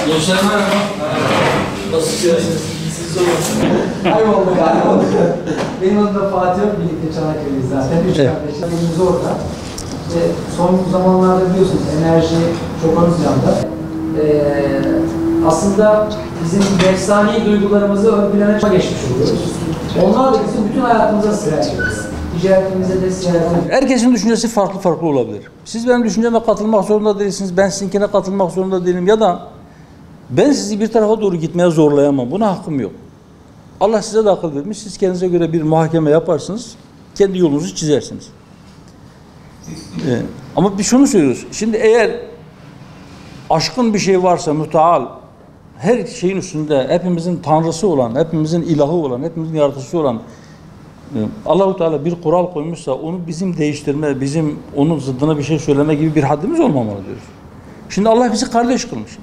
Gençler merhaba. Nasılsınız? Siz olmasın. Kaybolduk galiba. Benim adım da Fatih, birlikte Çanakkale'yiz zaten. Üç kardeşler, birimiz orada. Son zamanlarda biliyorsunuz enerji çok ön planda. Aslında bizim nefsani duygularımızı ön plana geçmiş oluyoruz. Onlar da bizim bütün hayatımıza sirayet. Ticaretimize de sirayet. Herkesin düşüncesi farklı olabilir. Siz benim düşünceme katılmak zorunda değilsiniz, ben sizinkine katılmak zorunda değilim ya da ben sizi bir tarafa doğru gitmeye zorlayamam. Buna hakkım yok. Allah size de akıl vermiş, siz kendinize göre bir muhakeme yaparsınız, kendi yolunuzu çizersiniz. Ama bir şunu söylüyoruz. Şimdi eğer aşkın bir şey varsa, müteal, her şeyin üstünde hepimizin tanrısı olan, hepimizin ilahı olan, hepimizin yaratıcısı olan Allah-u Teala bir kural koymuşsa onu bizim değiştirme, bizim onun zıddına bir şey söyleme gibi bir haddimiz olmamalı diyoruz. Şimdi Allah bizi kardeş kılmış.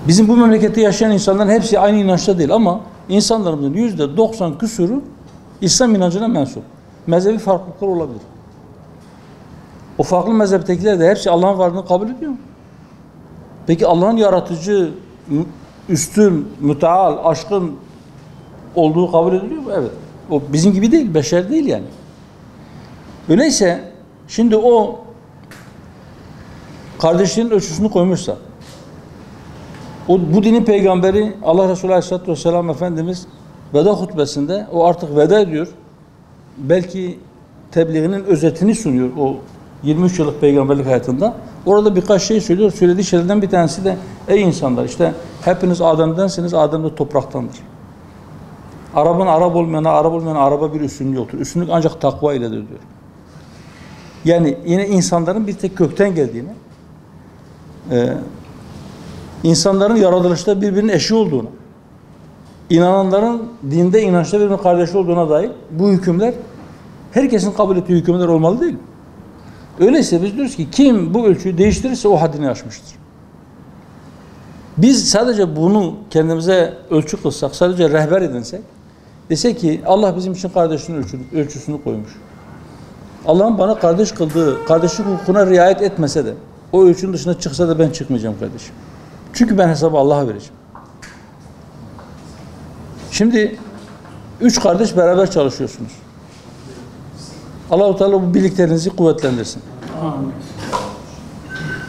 Bizim bu memlekette yaşayan insanların hepsi aynı inançta değil ama insanlarımızın %90 küsuru İslam inancına mensup. Mezhebi farklılıklar olabilir. O farklı mezheptekiler de hepsi Allah'ın varlığını kabul ediyor mu? Peki Allah'ın yaratıcı, üstün, müteal, aşkın olduğu kabul ediliyor mu? Evet. O bizim gibi değil, beşer değil yani. Öyleyse şimdi o kardeşliğin ölçüsünü koymuşsa, bu dinin peygamberi Allah Resulü Aleyhisselatü Vesselam Efendimiz veda hutbesinde o artık veda ediyor. Belki tebliğinin özetini sunuyor o 23 yıllık peygamberlik hayatında. Orada birkaç şey söylüyor. Söylediği şeylerden bir tanesi de ey insanlar işte hepiniz Adem'densiniz, Adem de topraktandır. Arabın Arap olmayana, araba bir üstünlüğü yoktur. Üstünlük ancak takva iledir diyor. Yani yine insanların bir tek kökten geldiğini, insanların yaratılışta birbirinin eşi olduğunu, inananların dinde, inançta birbirinin kardeşi olduğuna dair bu hükümler herkesin kabul ettiği hükümler olmalı değil. Öyleyse biz diyoruz ki kim bu ölçüyü değiştirirse o haddini aşmıştır. Biz sadece bunu kendimize ölçü kılsak, sadece rehber edinsek, desek ki Allah bizim için kardeşliğin ölçüsünü koymuş. Allah'ın bana kardeş kıldığı, kardeşlik hukukuna riayet etmese de, o ölçünün dışına çıksa da ben çıkmayacağım kardeşim. Çünkü ben hesabı Allah'a vereceğim. Şimdi 3 kardeş beraber çalışıyorsunuz. Allah-u Teala bu birliklerinizi kuvvetlendirsin. Amin.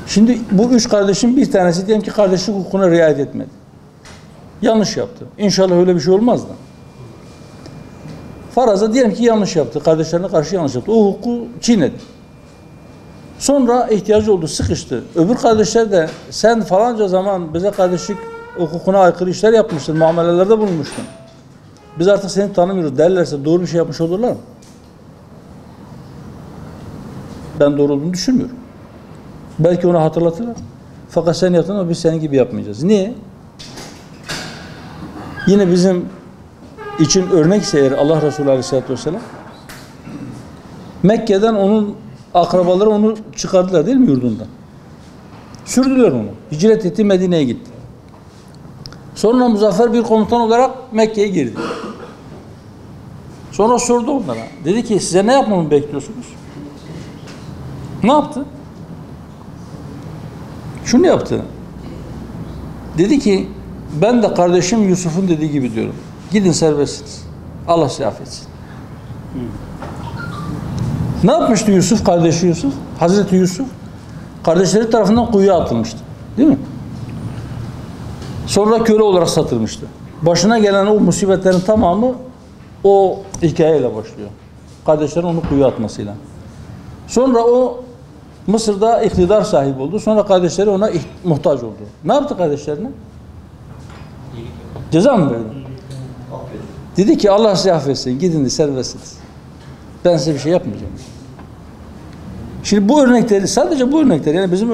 Şimdi bu 3 kardeşin bir tanesi diyelim ki kardeşlik hukukuna riayet etmedi. Yanlış yaptı. İnşallah öyle bir şey olmaz da. Faraza diyelim ki yanlış yaptı. Kardeşlerine karşı yanlış yaptı. O hukuku çiğnedi. Sonra ihtiyacı oldu, sıkıştı. Öbür kardeşler de sen falanca zaman bize kardeşlik hukukuna aykırı işler yapmıştın, muamelelerde bulunmuştun. Biz artık seni tanımıyoruz derlerse doğru bir şey yapmış olurlar mı? Ben doğru olduğunu düşünmüyorum. Belki onu hatırlatırlar. Fakat sen yaptın ama biz senin gibi yapmayacağız. Niye? Yine bizim için örnekse eğer Allah Resulü Aleyhisselatü Vesselam Mekke'den onun akrabaları onu çıkardılar değil mi yurdundan? Sürdüler onu. Hicret etti, Medine'ye gitti. Sonra muzaffer bir komutan olarak Mekke'ye girdi. Sonra sordu onlara. Dedi ki size ne yapmamı bekliyorsunuz? Ne yaptı? Şunu yaptı. Dedi ki ben de kardeşim Yusuf'un dediği gibi diyorum. Gidin serbestsiniz. Allah sizi affetsin. Ne yapmıştı Yusuf, kardeşi Yusuf? Hazreti Yusuf kardeşleri tarafından kuyuya atılmıştı. Değil mi? Sonra köle olarak satılmıştı. Başına gelen o musibetlerin tamamı o hikayeyle başlıyor. Kardeşlerin onu kuyuya atmasıyla. Sonra o Mısır'da iktidar sahibi oldu. Sonra kardeşleri ona muhtaç oldu. Ne yaptı kardeşlerine? Ceza mı verdi? Dedi ki Allah sizi affetsin. Gidin de serbestsiniz. Ben size bir şey yapmayacağım. Şimdi bu örnekleri, sadece bu örnekler yani bizim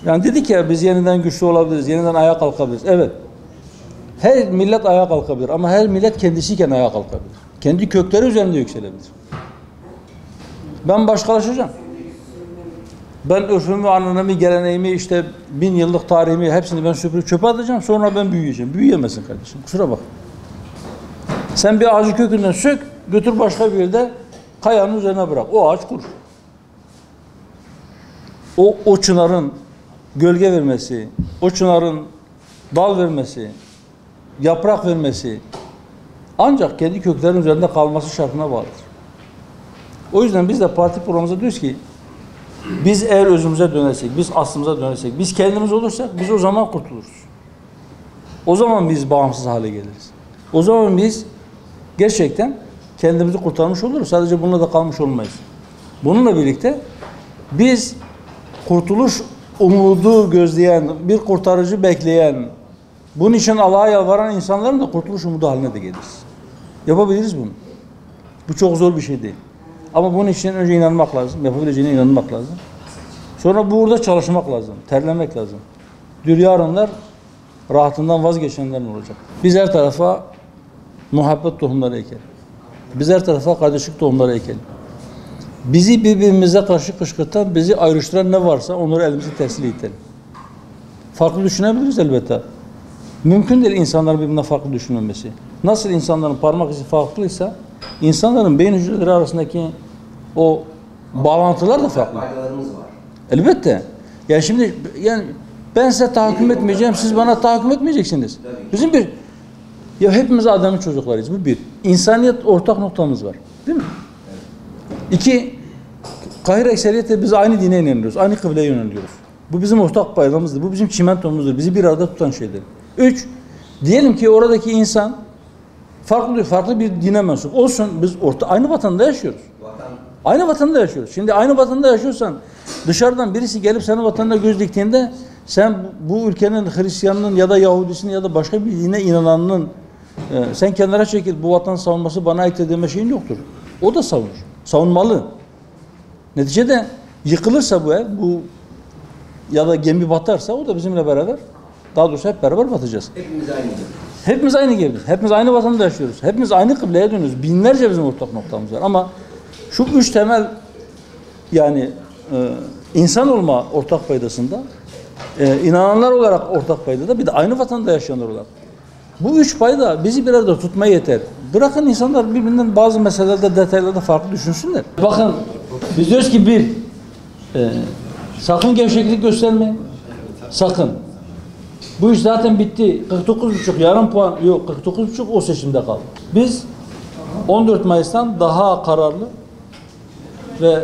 yani dedik ya biz yeniden güçlü olabiliriz, yeniden ayağa kalkabiliriz. Evet. Her millet ayağa kalkabilir ama her millet kendisiyken ayağa kalkabilir. Kendi kökleri üzerinde yükselebilir. Ben başkalaşacağım. Ben örfümü, ananemi, geleneğimi, işte 1000 yıllık tarihimi hepsini ben süpürüp çöpe atacağım. Sonra ben büyüyeceğim. Büyüyemezsin kardeşim. Kusura bak. Sen bir ağacı kökünden sök, götür başka bir yerde kayanın üzerine bırak. O ağaç kurur. O çınarın gölge vermesi, o çınarın dal vermesi, yaprak vermesi ancak kendi köklerin üzerinde kalması şartına bağlıdır. O yüzden biz de parti programımızda diyoruz ki biz eğer özümüze dönersek, biz aslımıza dönersek, biz kendimiz olursak biz o zaman kurtuluruz. O zaman biz bağımsız hale geliriz. O zaman biz gerçekten kendimizi kurtarmış oluruz. Sadece bununla da kalmış olmayız. Bununla birlikte biz kurtuluş umudu gözleyen, bir kurtarıcı bekleyen, bunun için Allah'a yalvaran insanların da kurtuluş umudu haline de geliriz. Yapabiliriz bunu. Bu çok zor bir şey değil. Ama bunun için önce inanmak lazım. Yapabileceğine inanmak lazım. Sonra burada çalışmak lazım. Terlemek lazım. Yarınlar rahatından vazgeçenlerin olacak. Biz her tarafa muhabbet tohumları ekelim. Biz her tarafa kardeşlik tohumları ekelim. Bizi birbirimize karşı kışkırtan, bizi ayrıştıran ne varsa onları elimize teslim edelim. Farklı düşünebiliriz elbette. Mümkün değil insanların birbirinden farklı düşünmemesi. Nasıl insanların parmak izi farklıysa, insanların beyin hücreleri arasındaki o bağlantılar da farklı. Faydalarımız var. Elbette. Yani şimdi ben size tahakküm etmeyeceğim, siz bana tahakküm etmeyeceksiniz. Bizim hepimiz Adem'in çocuklarıyız. Bu bir. İnsaniyet ortak noktamız var. Değil mi? İki, Kahire ekseriyetle biz aynı dine inanıyoruz. Aynı kıbleye yöneliyoruz. Bu bizim ortak paydamızdır. Bu bizim çimentomuzdur. Bizi bir arada tutan şeydir. Üç, diyelim ki oradaki insan farklı bir dine mensup olsun. Biz aynı vatanda yaşıyoruz. Aynı vatanda yaşıyoruz. Şimdi aynı vatanda yaşıyorsan dışarıdan birisi gelip senin vatanına göz diktiğinde sen bu ülkenin Hristiyanının ya da Yahudisinin ya da başka bir dine inananının sen kenara çekil, bu vatan savunması bana ait deme şeyin yoktur. O da savunur. Savunmalı. Neticede yıkılırsa bu ev, ya da gemi batarsa o da bizimle beraber, daha doğrusu hep beraber batacağız. Hepimiz aynı gibi. Hepimiz aynı gemiyiz. Hepimiz aynı vatanda yaşıyoruz. Hepimiz aynı kıbleye dönüyoruz. Binlerce bizim ortak noktamız var. Ama şu üç temel insan olma ortak paydasında, inananlar olarak ortak paydada, bir de aynı vatanda yaşayanlar olarak. Bu üç payda bizi bir arada tutmaya yeter. Bırakın insanlar birbirinden bazı meselelerde, detaylarda farklı düşünsünler. Bakın biz diyoruz ki sakın gevşeklik göstermeyin. Sakın. Bu iş zaten bitti. 49,5 yarım puan, yok 49,5 o seçimde kaldı. Biz 14 Mayıs'tan daha kararlı ve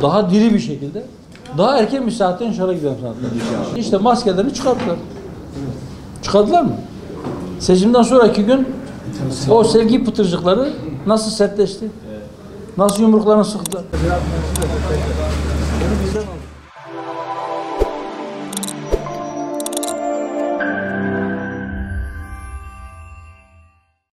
daha diri bir şekilde daha erken bir saatte inşallah gidelim sanatlar. İşte maskelerini çıkarttılar. Çıkardılar mı? Seçimden sonraki gün o sevgi pıtırcıkları nasıl sertleşti? Nasıl yumruklarını sıktılar? Bunu bizden aldı.